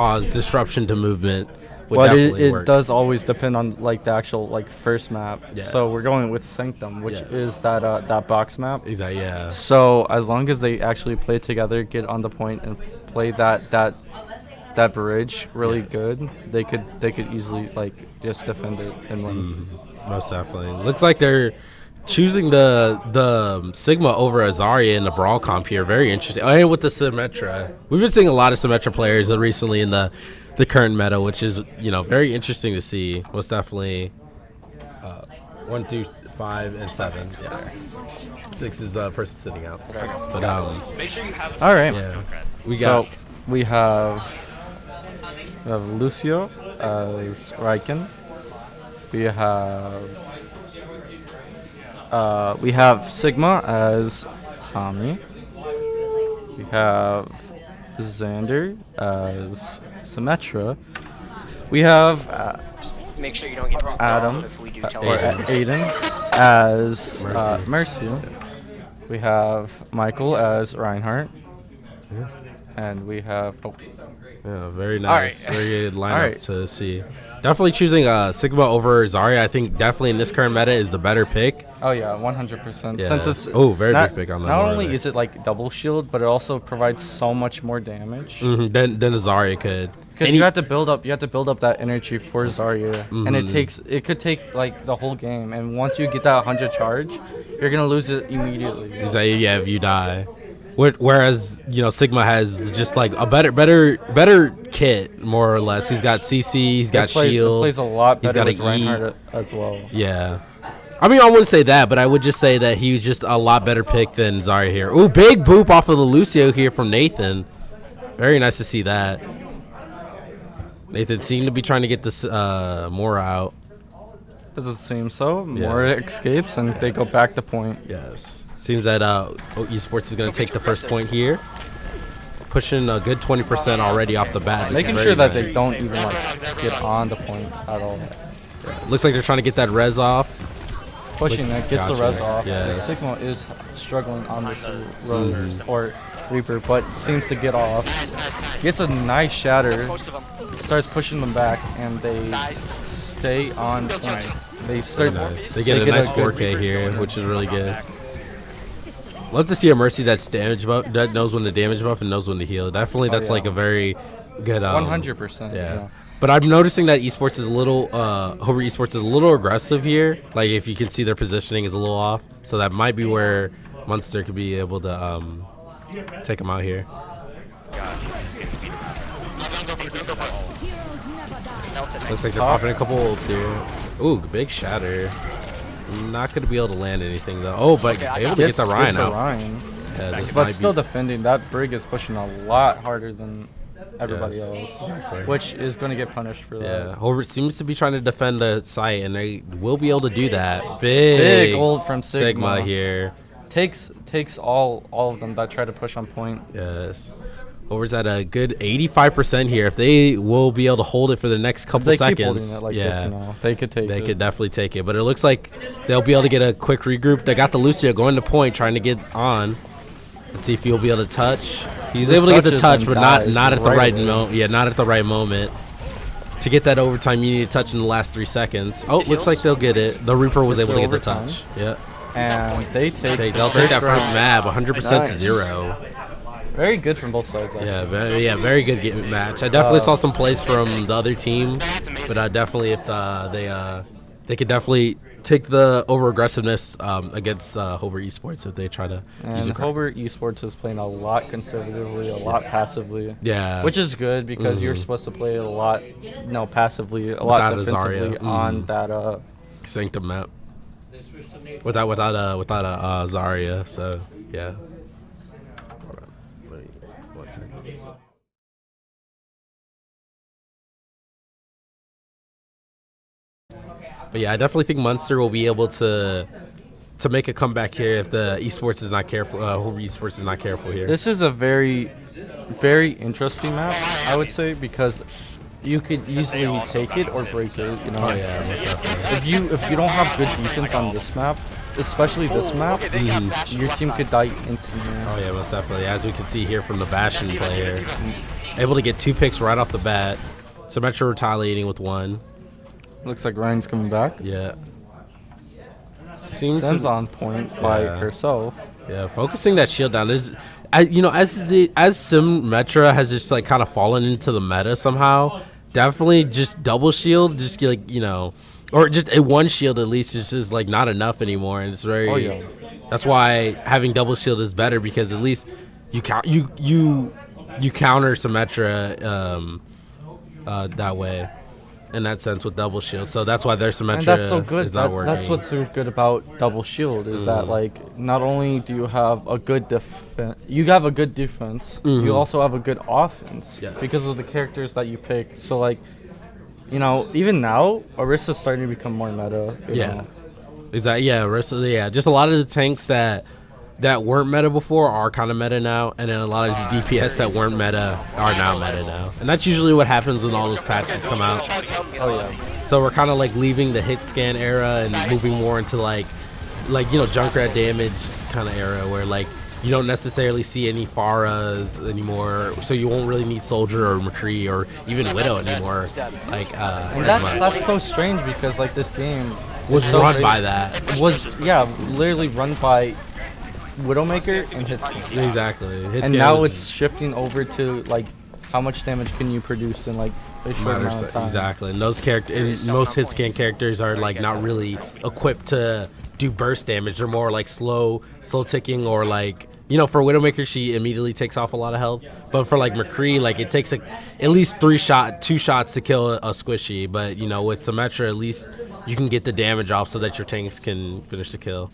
cause disruption to movement would But definitely work. it does always depend on like the actual like first map. Yes. So we're going with Sanctum, which Yes. is that box map. Exactly. Yeah. So as long as they actually play together, get on the point, and play that bridge really Yes. good, they could easily like just defend it and win. Most definitely. Looks like they're choosing the Sigma over Azaria in the brawl comp here. Very interesting. And with the Symmetra, we've been seeing a lot of Symmetra players recently in the current meta, which is very interesting to see. Most definitely. 1, 2, 5, and 7. Yeah. 6 is the person sitting out. But Make sure you have. All right. yeah, So we have Lucio as Raiken. We have Sigma as Tommy. We have Xander as Symmetra. We have Make sure you don't get ripped Adam off if we do or teleport. Aiden as Mercy. Mercy. We have Michael as Reinhardt. And we have yeah, very nice. right. Very good lineup right. to see. Definitely choosing Sigma over Zarya. I think definitely in this current meta is the better pick. oh yeah, 100%. Yeah. Since it's Very not, big pick on that. not one only there. is it like double shield, but it also provides so much more damage. Than Zarya could. Because you have to build up that energy for Zarya, and it could take like the whole game. And once you get that 100 charge, you're gonna lose it immediately. Yeah, if you die. Whereas Sigma has just like a better kit, more or less. He's got CC, he's got shield. It plays a lot he's better got with Reinhardt as well. Yeah. I mean, I wouldn't say that, but I would just say that he was just a lot better pick than Zarya here. Ooh, big boop off of the Lucio here from Nathan. Very nice to see that. Nathan seemed to be trying to get this Mora out. Does it seem so? Mora escapes, and they go back to point. Yes. Seems that Esports is going to take the first point here. Pushing a good 20% already off the bat. Making sure that they don't even like get on the point at all. Looks like they're trying to get that res off. Pushing that gets the Gotcha. res off. Yes. Sigma is struggling on this Rose or Reaper, but seems to get off. Gets a nice shatter. Most of them. Starts pushing them back, and they stay on point. They start. Nice. They get a nice 4K here, which is really good. Love to see a Mercy that's damage buff, that knows when to damage buff and knows when to heal. Definitely, that's like a very good. 100%. Yeah. But I'm noticing that Esports is a little, Hobart Esports is a little aggressive here. Like if you can see their positioning is a little off, so that might be where Munster could be able to take him out here. Looks like they're popping a couple ults here. Ooh, big shatter. Not gonna be able to land anything though. Oh, but able to get the Ryan out. Yeah, this But might still be, defending. That Brig is pushing a lot harder than everybody Yes, else, exactly. which is going to get punished for that. yeah. Hobart seems to be trying to defend the site, and they will be able to do that. Big ult from Sigma here. Takes all of them that try to push on point. Yes. Hobart's at a good 85% here. If they will be able to hold it for the next couple They seconds, keep holding it like this, they could take they it. could definitely take it. But it looks like they'll be able to get a quick regroup. They got the Lucio going to point, trying to get on. Let's see if he'll be able to touch. He's able to get the touch, but not at the right moment. Yeah, not at the right moment. To get that overtime, you need to touch in the last 3 seconds. Oh, looks like they'll get it. The Reaper was able to get the touch. Yeah. And they'll take that first map, 100% to 0. Very good from both sides. Actually. Yeah, very good match. I definitely saw some plays from the other team, but definitely if they could definitely take the over aggressiveness against Hobart Esports if they try to use And it. Hobart Esports is playing a lot conservatively, a lot passively. Yeah, Which is good because you're supposed to play a lot, passively, a lot Without defensively Azaria. on that. Sanctum map. Without a Zarya, so yeah. Hold on. Wait, 1 second. But yeah, I definitely think Munster will be able to make a comeback here if the Esports is not careful. Hobart Esports is not careful here. This is a very, very interesting map, I would say, because you could easily take it or break it. Oh yeah, most definitely. If you don't have good defense on this map, especially this map, your team could die instantly. Oh yeah, most definitely. As we can see here from the Bastion player. Able to get 2 picks right off the bat. Symmetra retaliating with 1. Looks like Ryan's coming back. Yeah. Seems Sim's on point by herself. Yeah, focusing that shield down is, as Symmetra has just like kind of fallen into the meta somehow. Definitely just double shield, just like or just a 1 shield at least is like not enough anymore, and it's very. Oh yeah. That's why having double shield is better, because at least you counter Symmetra that way. In that sense, with double shield, so that's why their Symmetra and that's so good. is not working. That's what's so good about double shield is that like not only do you have a good defense, you also have a good offense because of the characters that you pick. So like, even now, Orisa's starting to become more meta. You know? Exactly. Yeah, Orisa. Yeah, just a lot of the tanks that weren't meta before are kind of meta now, and then a lot of these DPS that weren't meta are now meta now, and that's usually what happens when all those patches come out. Oh yeah. So we're kind of like leaving the hit scan era and moving more into like Junkrat damage kind of era, where like you don't necessarily see any Pharahs anymore, so you won't really need Soldier or McCree or even Widow anymore. Like, and that's so strange because like this game was run by that. Literally run by Widowmaker and Hitscan. Exactly. And now it's shifting over to like how much damage can you produce in like a short amount of time. Exactly. And those characters, most Hitscan characters are like not really equipped to do burst damage. They're more like slow ticking, or like for Widowmaker she immediately takes off a lot of health. But for like McCree, like it takes like at least 2 shots to kill a squishy. But with Symmetra, at least you can get the damage off so that your tanks can finish the kill.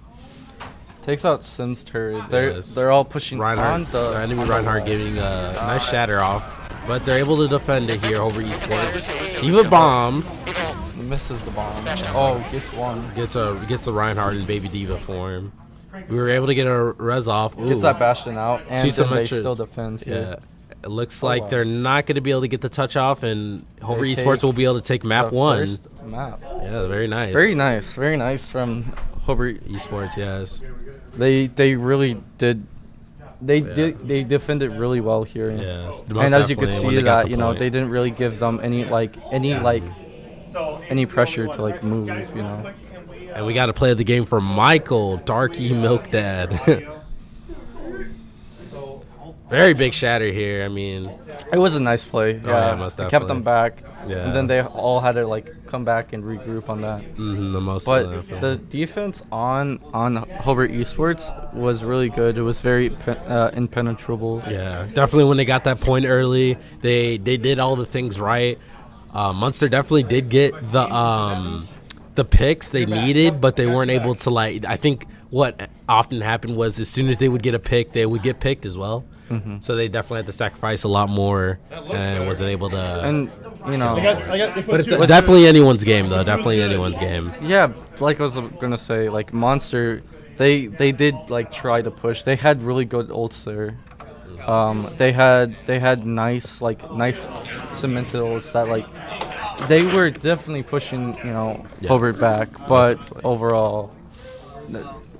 Takes out Sim's turret. They're all pushing Reinhardt, on the enemy Reinhardt giving a nice shatter off, but they're able to defend it here over esports. Eva bombs, misses the bomb. Oh, gets one. Gets the Reinhardt in Baby Diva form. We were able to get a res off. Gets that Bastion out, and then they still defend. Yeah, it looks like they're not going to be able to get the touch off, and Hobart Esports will be able to take map 1. First map. Yeah, very nice. Very nice from Hobart Esports. Yes. They really did. They defended really well here. Yes, and as you could see that they didn't really give them any pressure to like move. And we got to play the game for Michael Darky Milk Dad. Very big shatter here. I mean, it was a nice play. Yeah, most it kept them back. Yeah. And then they all had to like come back and regroup on that. But the defense on Hobart Esports was really good. It was very impenetrable. Yeah, definitely when they got that point early, they did all the things right. Munster definitely did get the picks they needed, but they weren't able to I think what often happened was as soon as they would get a pick, they would get picked as well. So they definitely had to sacrifice a lot more and wasn't able to. And but it's definitely anyone's game though. Definitely anyone's game. Yeah, like I was gonna say, like Monster, they did like try to push. They had really good ults there. They had nice cemented ults that like they were definitely pushing Hobart back, but overall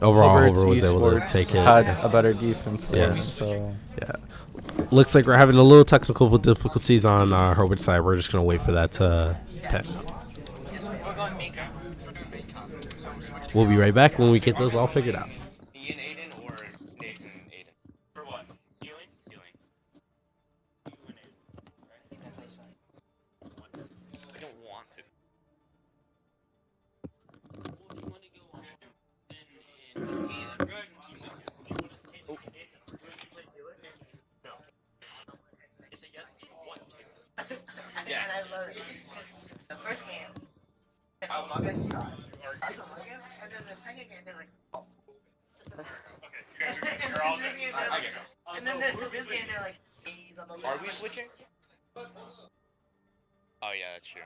Hobart was able to take it. Had a better defense. Looks like we're having a little technical difficulties on our Hobart side. We're just gonna wait for that to pass. We'll be right back when we get those all figured out. Ian Aiden or Nathan Aiden? For what? Healing? I think that's how you spell it. I don't want to. Well, if you want to go in Aiden, yeah. And I love it. The first game, Among Us sucks. That's Among Us, and then the second game, they're like, oh. Okay, you're all good. I get it. And then this game, they're like, he's Among Us. Are we switching? Oh yeah, that's true.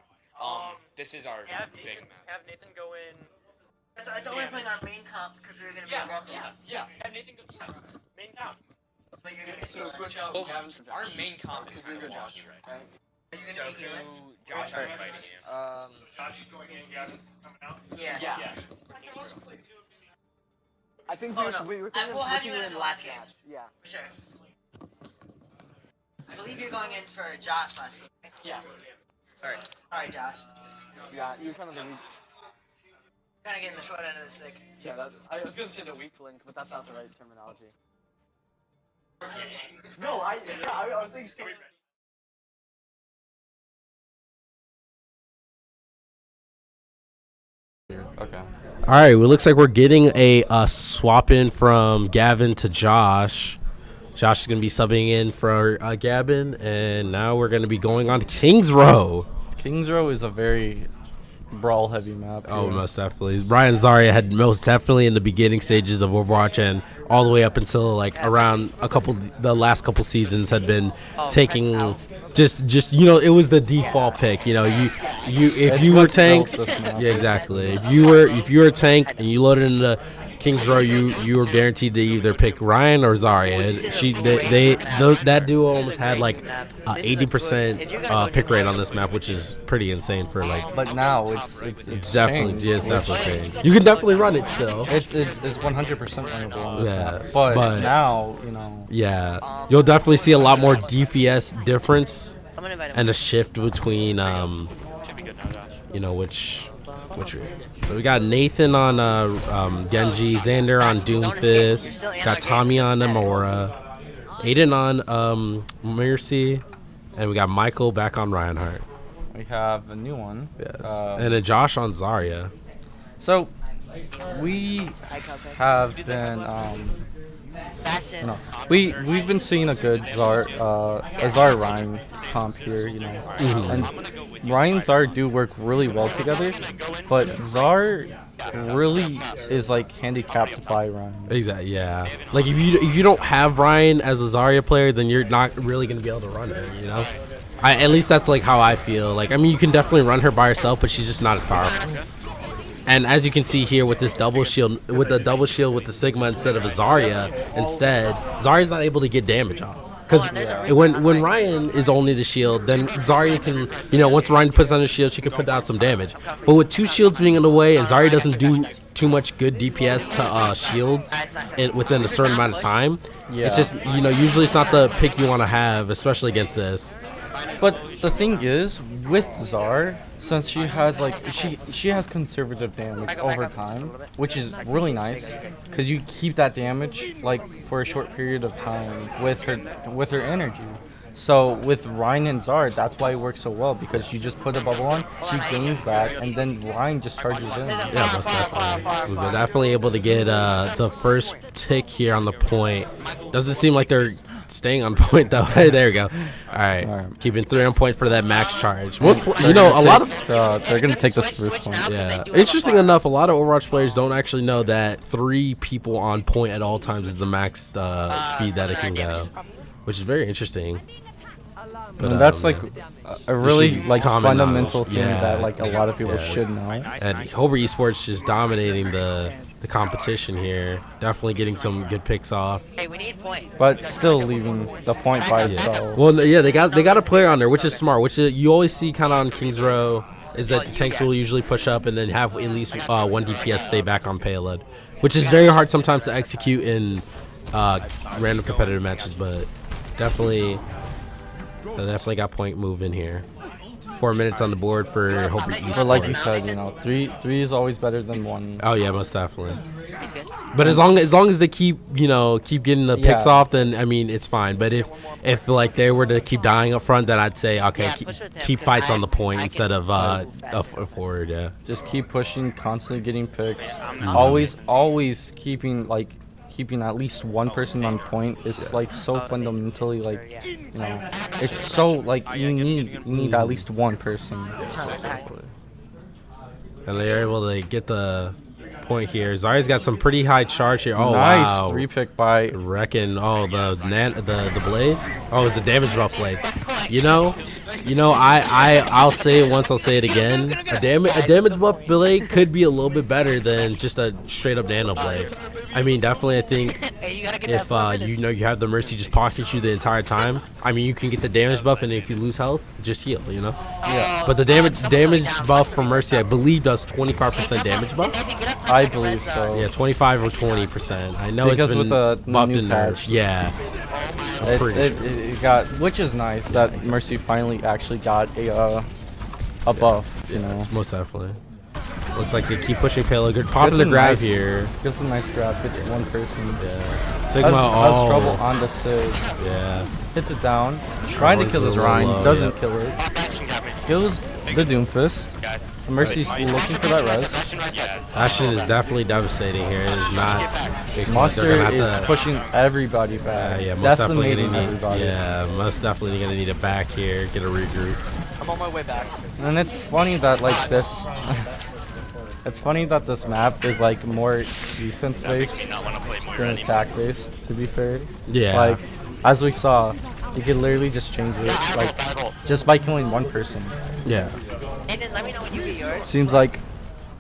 This is our big map. Have Nathan go in. So I thought we were playing our main comp because we were gonna be aggressive. Yeah. Have Nathan go. Yeah. Main comp. But you're gonna be switch out Gavin's for Josh. Our main comp is Because kind of Josh, right? Are you So gonna be here? Josh are inviting you. Josh is going in. Gavin's coming out. Yeah. I think Oh, we're no. we're We'll have switching you in in the last game. Yeah. For sure. I believe you're going in for Josh last game. Right? Yeah. Alright. Sorry, Josh. Yeah, you're kind of the weak. Kind of getting the short end of the stick. Yeah, I was gonna say the weak link, but that's not the right terminology. No, I was thinking. Okay. All right, well, it looks like we're getting a swap in from Gavin to Josh. Josh is going to be subbing in for Gavin, and now we're going to be going on to Kings Row. Kings Row is a very brawl heavy map. Oh, here. most definitely. Ryan Zarya had most definitely in the beginning stages of Overwatch and all the way up until like around the last couple seasons had been taking just it was the default pick. If you were tanks, yeah, exactly. If you were a tank and you loaded into Kings Row, you were guaranteed to either pick Ryan or Zarya. That duo almost had like 80% pick rate on this map, which is pretty insane for like. But now it's Definitely, changed, yeah, it's which- definitely changed. You can definitely run it still. It's 100% runnable on this Yeah, map. but- But now, Yeah, you'll definitely see a lot more DPS difference I'm gonna invite him. and a shift between which so we got Nathan on Genji, Xander on Doomfist, got Tommy on Amora, Aiden on Mercy, and we got Michael back on Reinhardt. we have a new one. Yes, Um, and then Josh on Zarya. So we have been Fashion. we've been seeing a good Zar Ryan comp here, and Ryan and Zar do work really well together, but Zar really is like handicapped by Ryan. Exactly. Yeah. Like if you don't have Ryan as a Zarya player, then you're not really gonna be able to run her. At least that's like how I feel. Like I mean, you can definitely run her by herself, but she's just not as powerful. And as you can see here with this double shield, with the Sigma instead of a Zarya, Zarya's not able to get damage off. Because when Ryan is only the shield, then Zarya can, once Ryan puts on the shield, she can put out some damage. But with two shields being in the way and Zarya doesn't do too much good DPS to shields within a certain amount of time, it's just, usually it's not the pick you want to have, especially against this. But the thing is, with Zar, since she has she has conservative damage over time, which is really nice, because you keep that damage like for a short period of time with her energy. So with Ryan and Zar, that's why it works so well, because you just put a bubble on, she gains that, and then Ryan just charges in. Yeah, most definitely. We're definitely able to get the first tick here on the point. Doesn't seem like they're staying on point though. There we go. All right, keeping 3 on point for that max charge. A lot of they're gonna take this first point. yeah. Interesting enough, a lot of Overwatch players don't actually know that 3 people on point at all times is the max speed that it can go, which is very interesting. But And that's like a really should like common fundamental knowledge. thing Yeah. that like a lot of people should know. And Hobart Esports just dominating the competition here. Definitely getting some good picks off. Hey, we need point. But still leaving the point by itself. Well, yeah, they got a player on there, which is smart. Which you always see kind of on Kings Row is that the tanks will usually push up and then have at least one DPS stay back on payload, which is very hard sometimes to execute in random competitive matches. But definitely got point move in here. 4 minutes on the board for Hobart Esports. But like you said, three is always better than 1. Oh yeah, most definitely. But as long as they keep getting the picks off, then I mean it's fine. But if like they were to keep dying up front, then I'd say okay, keep fights on the point instead of forward. Yeah. Just keep pushing, constantly getting picks. Always keeping at least one person on point is like so fundamentally it's so like you need at least one person. And they're able to get the point here. Zarya's got some pretty high charge here. Oh Nice wow. 3 pick by Reckon. Oh the blade. Oh, it's the damage buff blade. I'll say it once, I'll say it again. A damage buff blade could be a little bit better than just a straight up nano blade. I mean, definitely, I think if you have the Mercy just pocket you the entire time, I mean, you can get the damage buff, and if you lose health, just heal. Yeah. But the damage buff from Mercy, I believe, does 25% damage buff. I believe so. Yeah, 25 or 20%. I know Because it's been with the buffed new and patch. nerfed. Yeah. It got, which is nice that Mercy finally actually got a buff. You know, most definitely. Looks like they keep pushing Palo. Good pop in the grab here. Gets a nice grab. Hits one person. Yeah. Sigma has trouble on the Sig. Yeah. Hits it down. Trying to kill his Rhine. Doesn't kill it. Kills the Doomfist. Mercy's looking for that res. That shit is definitely devastating here. It is not. Monster is pushing everybody back. Yeah, most definitely decimating everybody. Yeah, most definitely gonna need it back here. Get a regroup. I'm on my way back. And it's funny that like this. It's funny that this map is like more defense based than attack based. To be fair. Yeah. Like, as we saw, you can literally just change it like just by killing one person. Yeah. Nathan, let me know when you get yours. Seems like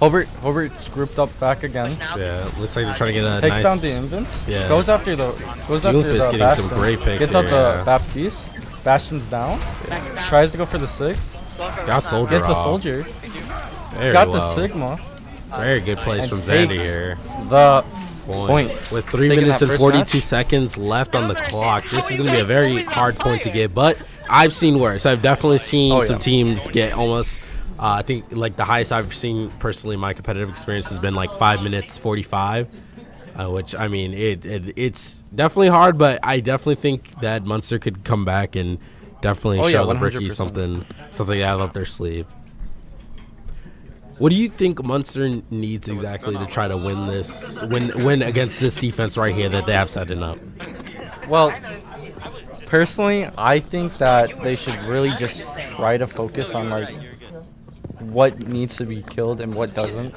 Hobart's grouped up back again. Yeah. Looks like they're trying to get a Takes nice. down the Invents. Yeah. Goes after the getting Bastion. some great picks Gets out here, the yeah. Baptiste. Bastion's down. Tries to go for the Sig. Got Soldier Gets the off. Soldier. Very Got well. the Sigma. Very good plays And from Xander takes here. The Point. With 3 Taking minutes that and first 42 match. seconds left on the clock, this is going to be a very hard point to get. But I've seen worse. I've definitely seen some teams get almost. I think like the highest I've seen personally in my competitive experience has been like 5 minutes 45, which I mean it's definitely hard. But I definitely think that Munster could come back and definitely show the Brickies 100%. something they have up their sleeve. What do you think Munster needs exactly to try to win this, win against this defense right here that they have setting up? Well, personally, I think that they should really just try to focus on like what needs to be killed and what doesn't.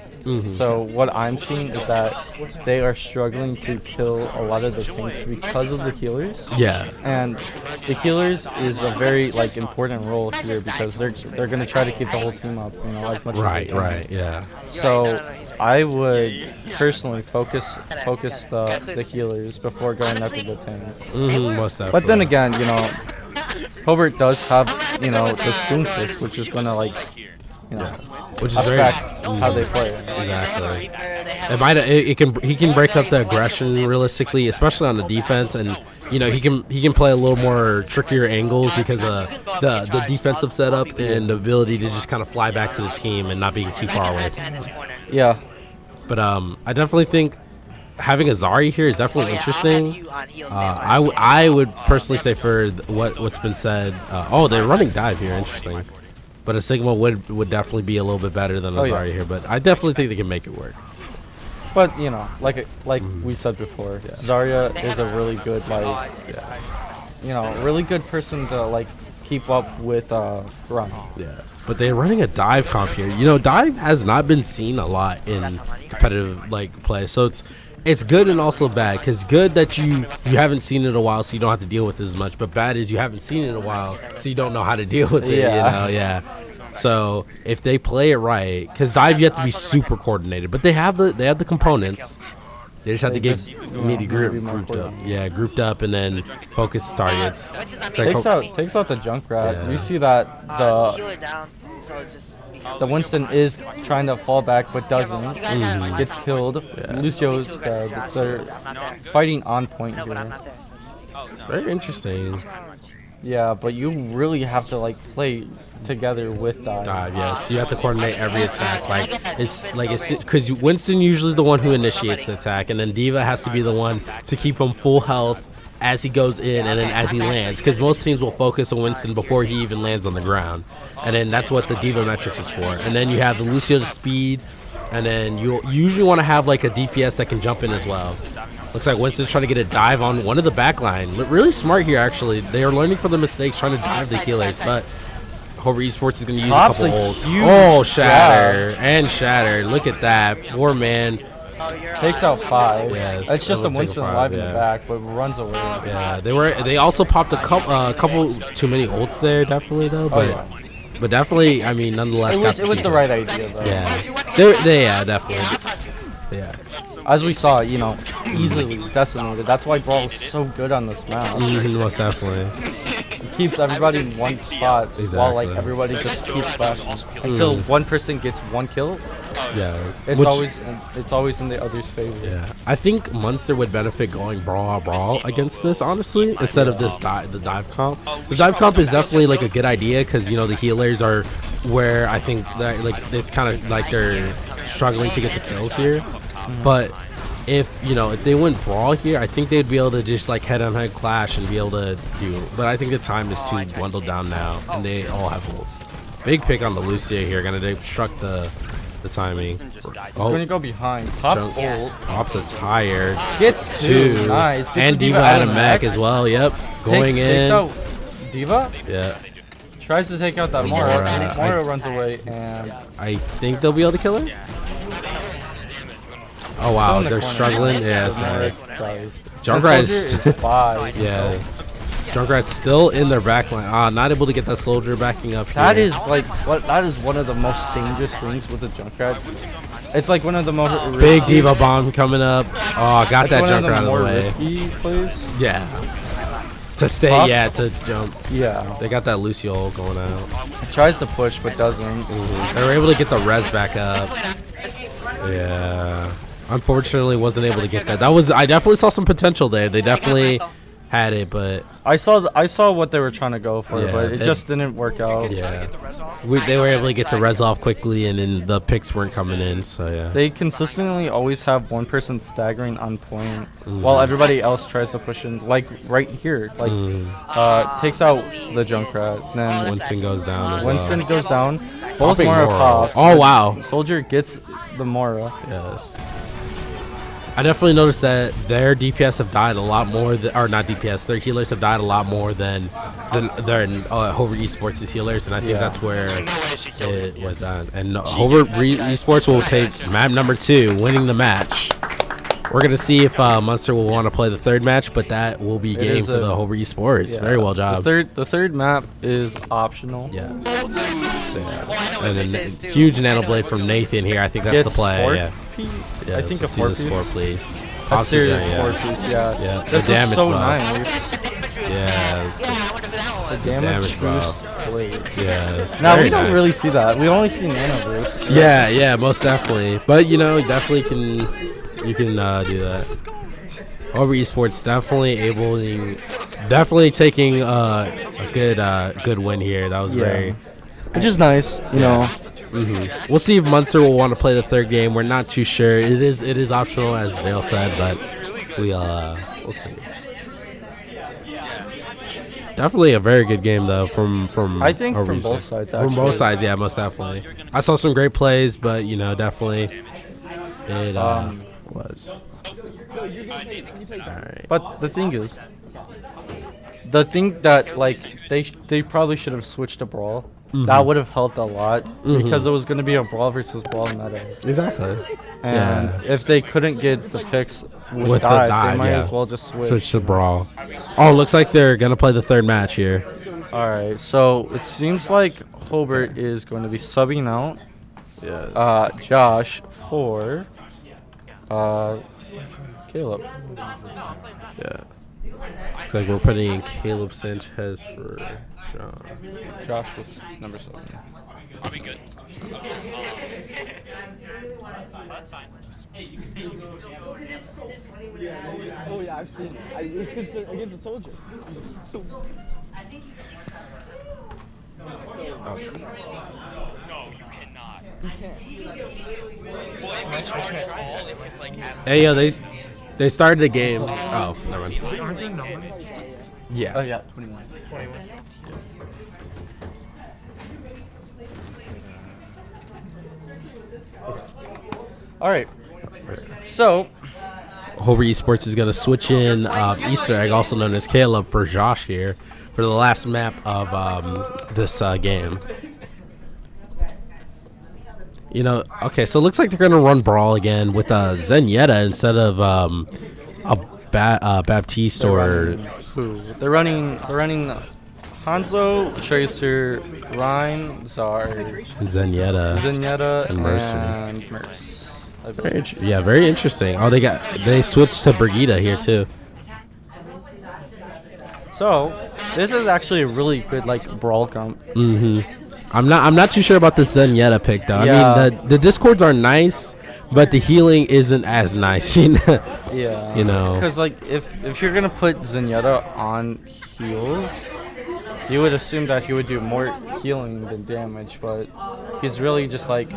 So what I'm seeing is that they are struggling to kill a lot of the tanks because of the healers. Yeah. And the healers is a very like important role here because they're gonna try to keep the whole team up, you know, as much as they can. Right, yeah. So I would personally focus the healers before going after the tanks. Most definitely. But then again, you know, Hobart does have, you know, the Spoonfist, which is gonna like, you know, which is very affect how they play. exactly. He can break up the aggression realistically, especially on the defense, and you know he can play a little more trickier angles because of the defensive setup and the ability to just kind of fly back to the team and not being too far away. Yeah. But I definitely think having a Zari here is definitely interesting. I would personally say for what's been said. They're running dive here. Interesting. But a Sigma would definitely be a little bit better than a Zari here. But I definitely think they can make it work. But you know, like we said before, Zarya is a really good really good person to like keep up with run. Yes, but they're running a dive comp here. You know, dive has not been seen a lot in competitive like play, so it's good and also bad. Because good that you haven't seen it in a while, so you don't have to deal with it as much. But bad is you haven't seen it in a while, so you don't know how to deal with it. Yeah. You know, So if they play it right, because dive you have to be super coordinated, but they have the components. They just have to get grouped up. Yeah, grouped up and then focus targets. Takes out the Junkrat. Yeah. You see that the Winston is trying to fall back but doesn't. Gets killed. Lucio's dead. They're fighting on point here. Very interesting. Yeah, but you really have to like play together with dive. Yes, you have to coordinate every attack. It's because Winston usually is the one who initiates the attack, and then Diva has to be the one to keep him full health as he goes in and then as he lands. Because most teams will focus on Winston before he even lands on the ground, and then that's what the Diva metric is for. And then you have the Lucio to speed, and then you usually want to have like a DPS that can jump in as well. Looks like Winston's trying to get a dive on one of the backline. Really smart here, actually. They are learning from the mistakes, trying to dive the healers, but Hobart Esports is going to use a couple ults. Oh, Shatter. And Shatter. Look at that. 4-man. Takes out 5. Yes, it's just a Winston alive in the yeah. back, but runs away. Yeah, they also popped a couple too many ults there, definitely, though. But definitely, I mean, nonetheless. It was the right idea, though. Yeah, definitely. Yeah. As we saw, you know, easily decimated. That's why Brawl is so good on this map. Most definitely. keeps everybody in one spot while like Exactly. everybody just keeps flashing until one person gets one kill. Yes. It's always in the other's favor. Yeah, I think Munster would benefit going brawl against this, honestly, instead of this the dive comp. The dive comp is definitely like a good idea because you know the healers are where I think that like it's kind of like they're struggling to get the kills here. But if they went brawl here, I think they'd be able to just like head-on-head clash and be able to do. But I think the time is too dwindled down now, and they all have ults. Big pick on the Lucia here, gonna obstruct the timing. Oh, Gonna go behind. Pops Junk- ult. pops a tire. Gets Two. two. Nice. Gets And the Diva out of the mech as well. Yep. Going takes in. out Diva. Yeah. Tries to take out that Mora, Mora. Mora I- runs away and I think they'll be able to kill her. Oh wow, in the they're corner. struggling. Yeah, The Mora sorry. dies. Junkrat's That soldier is 5. yeah. Junkrat's still in their backline. Not able to get that soldier backing up. That here. is like that is one of the most dangerous things with the Junkrat. It's like one of the most Big Diva bomb coming up. Oh, got that one of Junkrat the out of more the way. risky plays. Yeah. To stay, Pop. yeah, to jump. Yeah. They got that Lucio going out. Tries to push but doesn't. They were able to get the res back up. Yeah. Unfortunately, wasn't able to get that. I definitely saw some potential there. They definitely had it, but I saw what they were trying to go for, Yeah, but it just didn't work out. yeah, they were able to get the res off quickly, and then the picks weren't coming in. So yeah. They consistently always have one person staggering on point while everybody else tries to push in, like right here. Like takes out the Junkrat. Then Winston goes down as Winston well. goes down. Both Popping Mora Mora. pops. Oh wow. Soldier gets the Mora. Yes. I definitely noticed that their DPS have died a lot more, or not DPS, their healers have died a lot more than their Hobart Esports' healers, and I think Yeah. that's where it was done. And Hobart Esports will take map number 2, winning the match. We're going to see if Munster will want to play the third match, but that will be game is for the Hobart Esports. Yeah. Very well job. The third map is optional. Yes. So, yeah. And then huge nano blade from Nathan here. I think that's the Gets play. four Yeah. piece. Yeah, I think a let's see 4 this piece. 4, please. A Pops it serious there, 4 yeah. piece. Yeah. Yeah, the This is damage so buff. nice. Yeah. The damage buff. boost blade. Yes. Now very we don't nice. really see that. We only see nano boost. Yeah, most definitely. But definitely you can do that. Over Esports definitely taking a good win here. That was very. Which is nice, you know. We'll see if Munster will want to play the third game. We're not too sure. It is optional, as Dale said, but we'll see. Definitely a very good game though from I think Over from Esports. both sides, From both actually. sides, yeah, most definitely. I saw some great plays, but definitely it was. Alright. But the thing is, that like they probably should have switched to brawl. That would have helped a lot because it was going to be a brawl versus brawl meta. Exactly. And if they couldn't get the picks with the dive, dive, they might yeah. as well just switch. Switch to brawl. Oh, looks like they're gonna play the third match here. All right, so it seems like Hobart is going to be subbing out Josh for Caleb. Yeah. Looks like we're putting in Caleb Sanchez for John. Josh was number 7. I'll be good. Oh yeah, I've seen it. It's against the soldier. No, you cannot. Well, if you charge at all, if it's like at Hey, yo, they started the game. Oh, never mind. aren't they numbered? Yeah. Oh yeah, 21. All right. So Hobart Esports is gonna switch in Easter egg, also known as Caleb, for Josh here for the last map of this game. Okay, so it looks like they're gonna run brawl again with Zenyatta instead of Baptiste or they're running Hanzo, Tracer, Ryan, Zar, Zenyatta. Zenyatta, And Mercer. and Merce. I believe. Very interesting. Oh, they switched to Brigitte here too. So This is actually a really good like brawl comp. I'm not too sure about the Zenyatta pick though. Yeah. I mean the discords are nice, but the healing isn't as nice. Yeah. You know. Because like if you're gonna put Zenyatta on heals, you would assume that he would do more healing than damage, but he's really just like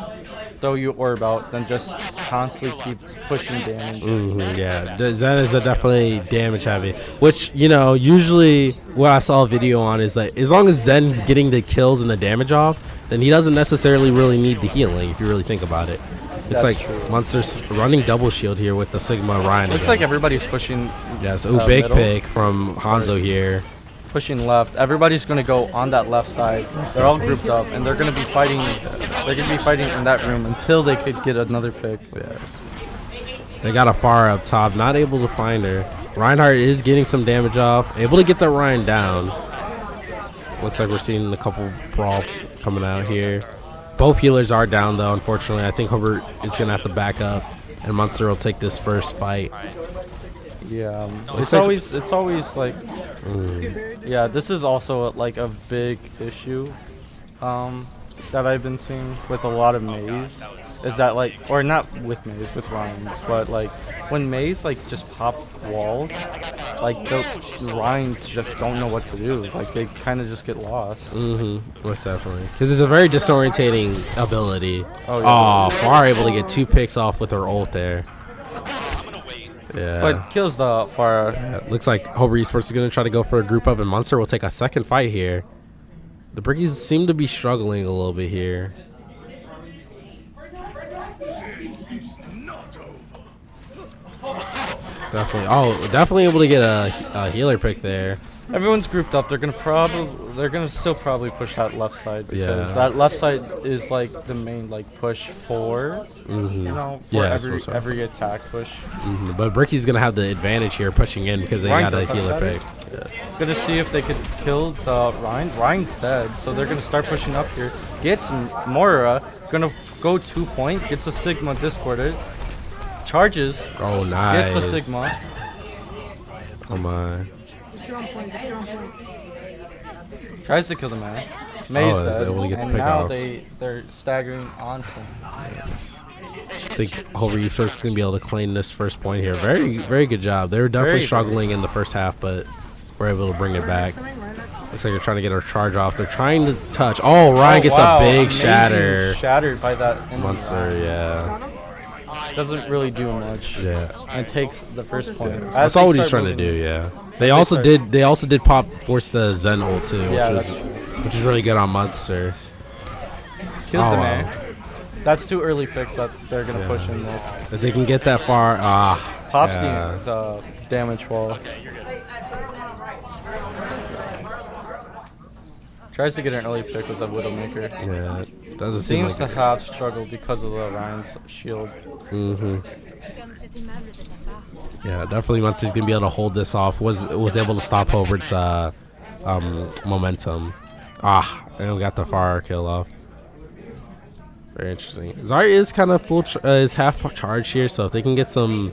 throw you orb out, then just constantly keep pushing damage. Yeah, Zen is a definitely damage heavy. Which, you know, usually what I saw a video on is that as long as Zen's getting the kills and the damage off, then he doesn't necessarily really need the healing if you really think about it. It's That's like true. Munster's running double shield here with the Sigma Ryan. Looks again. like everybody's pushing. Yes, big middle. pick from Hanzo here. Pushing left. Everybody's gonna go on that left side. They're all grouped up, and they're gonna be fighting. They're gonna be fighting in that room until they could get another pick. Yes. They got a far up top, not able to find her. Reinhardt is getting some damage off, able to get the Ryan down. Looks like we're seeing a couple brawl coming out here. Both healers are down though, unfortunately. I think Hobart is gonna have to back up, and Munster will take this first fight. Yeah, Looks it's always like, yeah, this is also like a big issue that I've been seeing with a lot of Maze, is that like, or not with Maze, with Ryans, but like when Maze like just pop walls, like the Ryans just don't know what to do, like they kind of just get lost. Most definitely. Because it's a very disorientating ability. Oh, yeah. Oh, Far able to get 2 picks off with her ult there. Yeah. But kills the Pharah. Yeah, looks like Hobart Esports is going to try to go for a group up, and Munster will take a second fight here. The Brickies seem to be struggling a little bit here. Definitely able to get a healer pick there. Everyone's grouped up. They're gonna still probably push that left side because Yeah. that left side is like the main like push for you know, for Yeah, so sorry. every attack push. But Bricky's going to have the advantage here pushing in because they Ryan got a does have healer that. pick. Gonna see if they could kill the Ryan. Ryan's dead, so they're gonna start pushing up here. Gets Moira, gonna go 2 point, gets a Sigma discorded, charges, Oh, nice. gets the Sigma. Oh, my. Tries to kill the man. May's is dead, able to get the and pick now off. they're staggering on point. I think Hobart Esports is going to be able to claim this first point here. Very, very good job. They were definitely Very struggling in the first half, but we're able to bring it back. Looks like they're trying to get our charge off. They're trying to touch. Oh, Ryan gets wow, a big amazing shatter. Shattered by that enemy. Munster, yeah. Doesn't really do much. Yeah. And takes the first point. As That's they all what he's start trying to do, moving. yeah. They also did pop force the Zen ult too, Yeah, which is really good on Munster. Kills Oh, the wow. man. That's 2 early picks that they're gonna Yeah. push in there. If they can get that far, Pops yeah. the damage wall. Tries to get an early pick with the Widowmaker. Yeah, doesn't seem Seems like to have struggled because of the Ryan's shield. Yeah, definitely Munster's gonna be able to hold this off. Was able to stop Hobart's momentum. And got the fire kill off. Very interesting. Zarya is kind of is half charged here, so if they can get some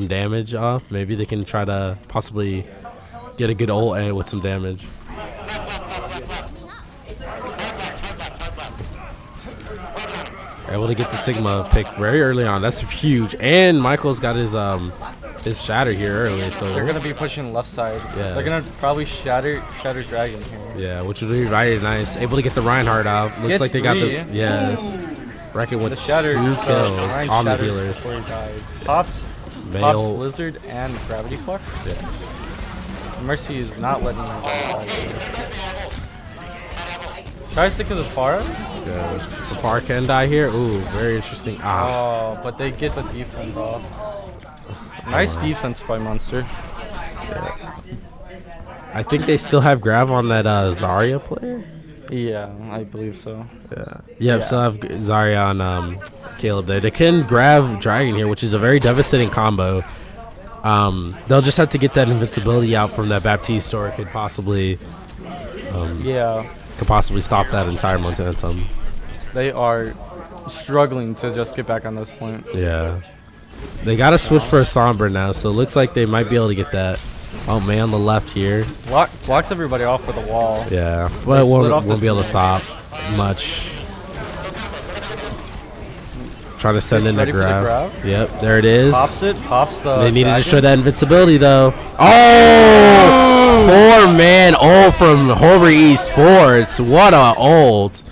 damage off, maybe they can try to possibly get a good ult and with some damage. Able to get the Sigma pick very early on. That's huge. And Michael's got his shatter here early, so They're gonna be pushing left side. Yeah. They're gonna probably shatter Dragon here. yeah, which would be very nice. Able to get the Reinhardt out. Looks Gets like they got the 3. yes. Reckon with The shatter 2 kills Ryan on the shattered healers. before he dies. Pops Male. Lizard and Gravity Flux. Mercy is not letting him die. Tries to kill the Pharah. Yes. The Far can die here. Ooh, very interesting. Oh, but they get the defense off. Nice defense by Munster. I think they still have grab on that Zarya player. Yeah, I believe so. Yeah, still have Zarya on Caleb there. They can grab Dragon here, which is a very devastating combo. They'll just have to get that invincibility out from that Baptiste, or it could possibly stop that entire momentum. They are struggling to just get back on this point. Yeah. They got to switch for a Sombra now, so it looks like they might be able to get that. Oh man, on the left here. Blocks everybody off with a wall. Yeah, but it split off won't the be able to two. stop much. Trying to send It's in the ready for the grab. grab. Yep, there it is. Pops it. Pops the. They needed to dragon. show that invincibility though. Oh, poor man. Ult from Hobart Esports. What a ult.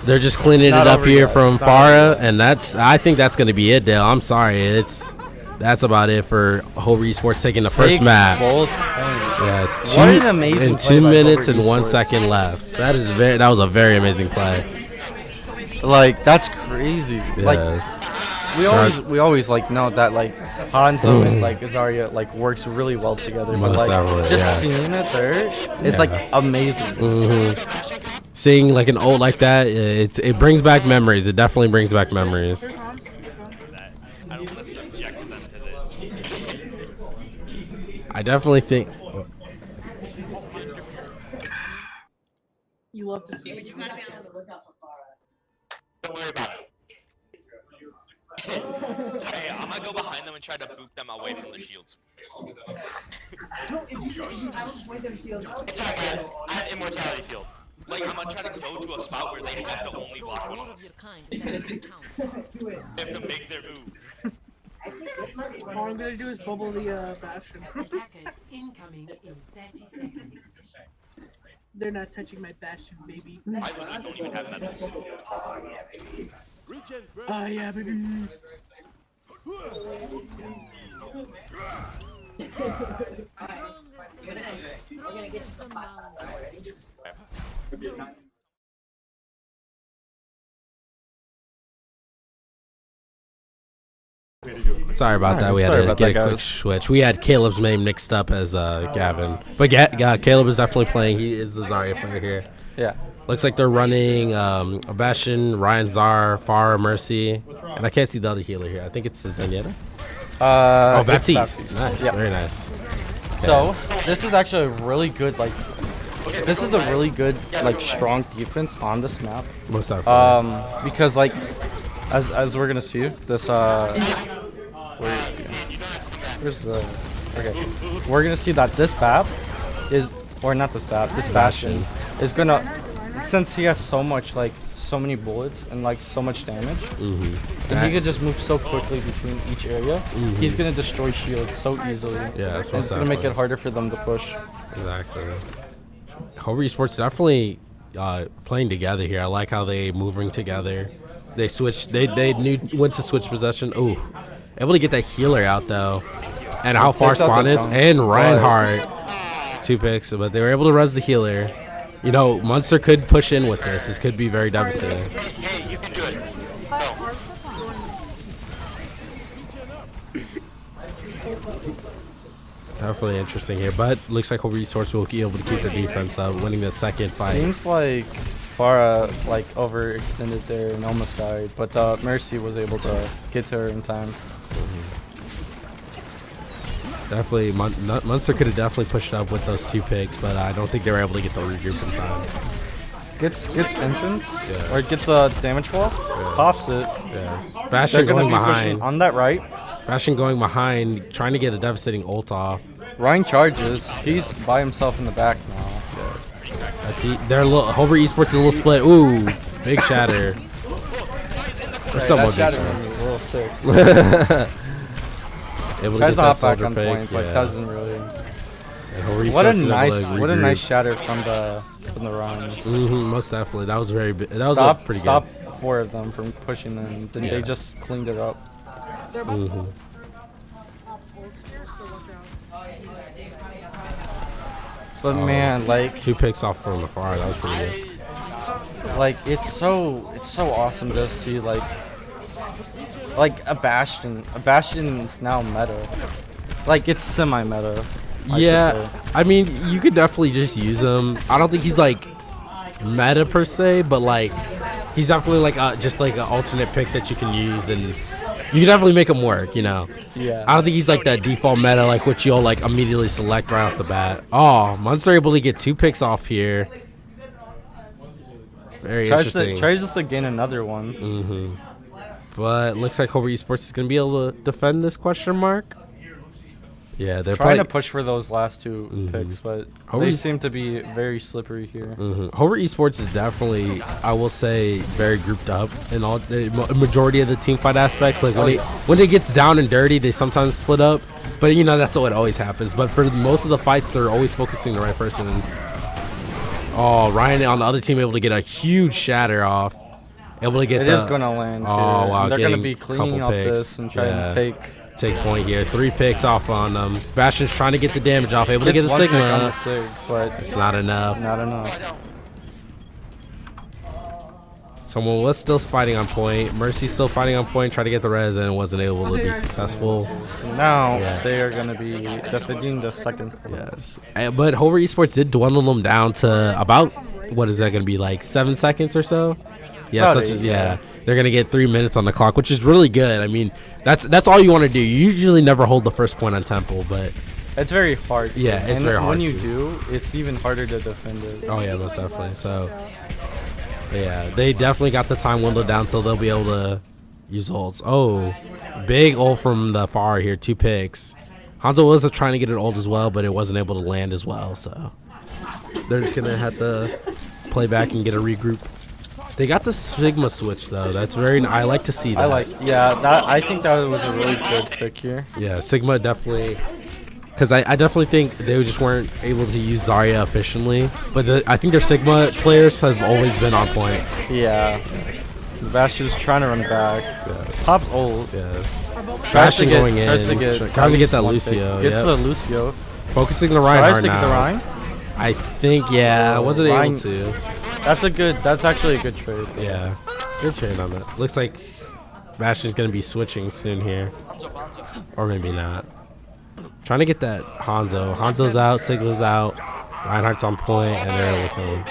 They're just cleaning it Not up over here yet. from It's not over Farah, yet. and I think that's gonna be it, Dale. I'm sorry. That's about it for Hobart Esports taking the first Takes map. both ends. Yes, What an amazing in play 2 by minutes Hobart and 1 Esports. second left. That was a very amazing play. Like that's crazy. Like Yes. we always like know that like Hanzo and like Azaria like works really well together. But Most like definitely, just yeah. seeing it there is like Yeah. amazing. Seeing like an ult like that, it brings back memories. It definitely brings back memories. that. I don't want to subject them to this. I definitely think. You love to see it. Don't worry about it. Hey, I'm gonna go behind them and try to boot them away from the shields. It's alright, guys. I have immortality field. Like, I'm gonna try to go to a spot where they have to only block one of us. They have to make their move. All I'm gonna do is bubble the bastion. Attackers incoming in 30 seconds. They're not touching my bastion, baby. I literally don't even have medals. Ah, yeah, baby. Sorry about that. We had Sorry to about get that, a quick guys. switch. We had Caleb's name mixed up as Gavin, but Caleb is definitely playing. He is the Zarya player here. Yeah. Looks like they're running Bastion, Ryan Zar, Farah, Mercy, and I can't see the other healer here. I think it's Zenyatta. Oh, It's Baptiste. Nice, Yeah. very nice. So this is actually a really good like. This is a really good like strong defense on this map. Most definitely. Because like as we're gonna see this where's the okay, we're gonna see that this BAP is or not this BAP, this Bastion is gonna, since he has so many bullets and like so much damage, and he could just move so quickly between each area, he's gonna destroy shields so easily. Yeah, that's And it's most gonna make it definitely. harder for them to push. Exactly. Hobart Esports definitely playing together here. I like how they moving together. They switched. They knew when to switch possession. Ooh, able to get that healer out though, and how far Takes out spawn the is. chunk. And Reinhardt, 2 picks, but they were able to res the healer. You know, Munster could push in with this. This could be very devastating. Hey, you can do it. Go. Definitely interesting here, but looks like Hobart Esports will be able to keep their defense up, winning the second fight. Seems like Farah like overextended there and almost died, but Mercy was able to get to her in time. Definitely, Munster could have definitely pushed up with those 2 picks, but I don't think they were able to get the regroup in time. Gets entrance Yeah. or gets a damage wall, pops it. Yes. They're Bastion gonna going be pushing behind. on that right. Bastion going behind, trying to get a devastating ult off. Ryan charges. He's by himself in the back now. They're a little, Hobart Esports is a little split. Ooh, big shatter. Or somewhat That big shattered shatter. me real sick. Able to Tries get to hop that back soldier on pick. point, but Yeah. doesn't really. And Hobart What a Esports is able to what a nice regroup. shatter from the run. Most definitely. That was very. That was pretty Stop good. 4 of them from pushing them. Then Yeah. they just cleaned it up. They're both Mhm. pulls here, so watch out. But man, like 2 picks off from afar. That was pretty good. like it's so awesome to see like a Bastion. A Bastion is now meta. Like it's semi-meta. I should Yeah, say. I mean, you could definitely just use him. I don't think he's like meta per se, but like he's definitely like just like an alternate pick that you can use, and you can definitely make him work. You know. Yeah. I don't think he's like that default meta, like what you'll like immediately select right off the bat. Oh, Munster able to get 2 picks off here. Very interesting. Tries just to gain another one. But looks like Hobart Esports is gonna be able to defend this question mark. Yeah, they're trying to probably push for those last 2 picks, but they Hobart- seem to be very slippery here. Hobart Esports is definitely, I will say, very grouped up in all the majority of the team fight aspects. Like when it gets down and dirty, they sometimes split up, but you know that's what always happens. But for most of the fights, they're always focusing the right person. Oh, Ryan on the other team able to get a huge shatter off, able to get It is going to land here. Oh wow, They're going to getting be cleaning couple up picks. this and trying to take point here. 3 picks off on them. Bastion's trying to get the damage off, able to get Gets the 1 pick on Sigma. the Sig, but It's not enough. not enough. Someone was still fighting on point. Mercy's still fighting on point, trying to get the res and wasn't able to be successful. So now Yeah. they are going to be defending the second. Yes. But Hobart Esports did dwindle them down to about, what is that going to be, like 7 seconds or so? Yeah, About 8, yeah. They're going to get 3 minutes on the clock, which is really good. I mean, that's all you want to do. You usually never hold the first point on Temple, but It's very hard. Yeah, it's and very hard when you to. do, it's even harder to defend it. oh yeah, most definitely. So yeah, they definitely got the time window down so they'll be able to use ults. Oh, big ult from the far here, 2 picks. Hanzo was trying to get an ult as well, but it wasn't able to land as well. So they're just gonna have to play back and get a regroup. They got the Sigma switch though. That's very. I like to see that. I think that was a really good pick here. Yeah, Sigma definitely. Because I definitely think they just weren't able to use Zarya efficiently. But I think their Sigma players have always been on point. Yeah. Bastion's trying to run back. Pop ult. Yes. Tries to going in. trying to get that least one Lucio. pick. Gets Yep. the Lucio. Focusing the Tries Reinhardt to get the now. Ryan. I think, yeah. I wasn't Ryan- able to. That's actually a good trade. Yeah. Good trade on that. Looks like Bastion's going to be switching soon here. Or maybe not. Trying to get that Hanzo. Hanzo's out. Sigma's out. Reinhardt's on point, and they're looking.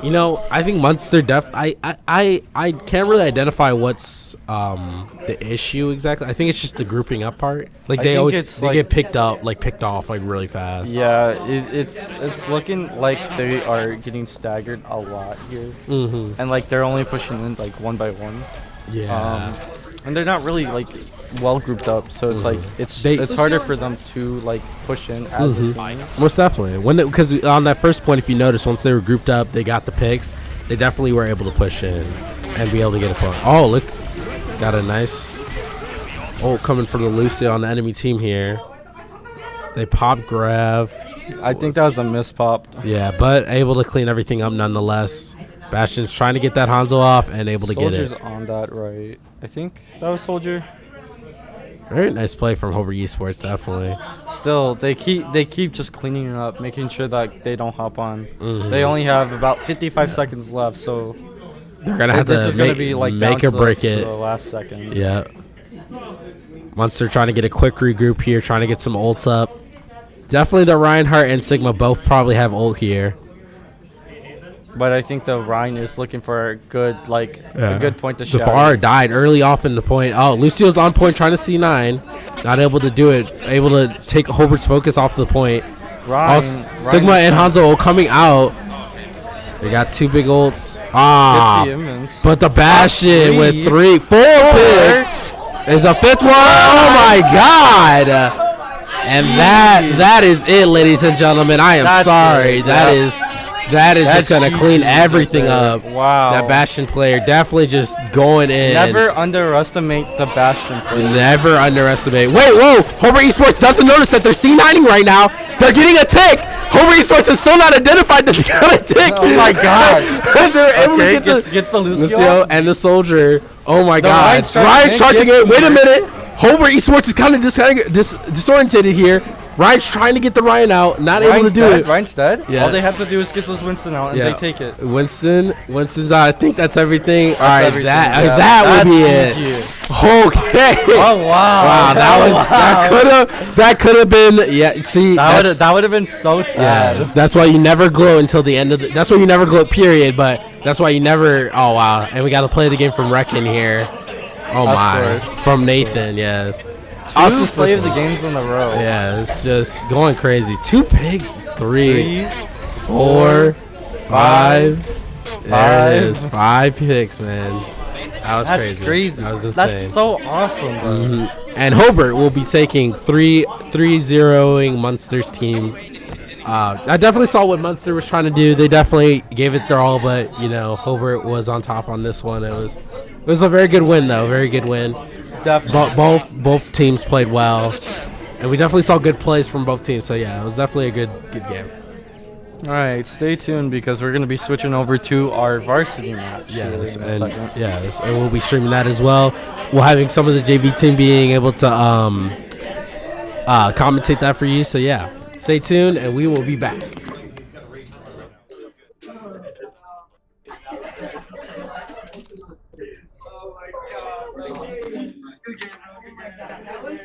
You know, I think Munster I can't really identify what's the issue exactly. I think it's just the grouping up part. Like I they think always it's they like- get picked off like really fast. Yeah, it's looking like they are getting staggered a lot here, and like they're only pushing in like 1 by 1. Yeah. And they're not really like well grouped up, so it's like it's harder for them to like push in as a team. Most definitely. Because on that first point, if you notice, once they were grouped up, they got the picks. They definitely were able to push in and be able to get a point. Oh, look. Got a nice ult coming from the Lucio on the enemy team here. They pop grab. I think that was a miss pop. Yeah, but able to clean everything up nonetheless. Bastion's trying to get that Hanzo off and able to get Soldier's it. on that right. I think that was Soldier. Very nice play from Hobart Esports, definitely. Still, they keep just cleaning it up, making sure that they don't hop on. They only have about 55 seconds left, so They're going to have this to is gonna be like make down or to break to it. the last second. Yeah. Munster trying to get a quick regroup here, trying to get some ults up. Definitely the Reinhardt and Sigma both probably have ult here. But I think the Ryan is looking for a good a good point to The shot. Far died early off in the point. Oh, Lucio's on point trying to C9. Not able to do it. Able to take Hobart's focus off the point. Ryan, Sigma and Hanzo coming out. They got 2 big ults. Gets the immense. But the Bastion with 4 picks is a 5th one. Oh my god. And that is it, ladies and gentlemen. I am That's sorry. it. That is That's just going to clean GG everything there. up. Wow. That Bastion player definitely just going in. Never underestimate the Bastion player. Never underestimate. Wait, whoa. Hobart Esports doesn't notice that they're C9ing right now. They're getting a tick. Hobart Esports has still not identified that they got a tick. Oh my god. They're able to get gets the Lucio. Lucio and the Soldier. Oh my god. Ryan's charging Ryan's in, charging gets it. Wait a the- minute. Hobart Esports is kind of disoriented here. Ryan's trying to get the Ryan out. Not able to do it. Ryan's dead. Yeah. All they have to do is get this Winston out, and Yeah. they take it. Winston's out. I think that's everything. All right, everything, that yeah. that would be That's it. GG. Okay. Oh wow. Wow, that could have been. Yeah, see, That would have been so sad. yeah, that's why you never gloat until the end of the. That's why you never gloat. Period. But that's why you never. Oh wow, and we got to play the game from Reckon here. Oh Of my, course. from Nathan. Yes. Awesome play of the games in a row. Yeah, it's just going crazy. 2 pigs, 3, 3, 4, 5. There it is. 5 picks, man. That was That's crazy. That was insane. That's so awesome, bro. and Hobart will be taking 3-0ing Munster's team. I definitely saw what Munster was trying to do. They definitely gave it their all, but you know, Hobart was on top on this one. It was a very good win, though. Very good win. Both teams played well, and we definitely saw good plays from both teams. So yeah, it was definitely a good game. All right, stay tuned because we're going to be switching over to our varsity match. Yes, in a and second. yes, and we'll be streaming that as well. We'll having some of the JV team being able to commentate that for you. So yeah, stay tuned, and we will be back. That was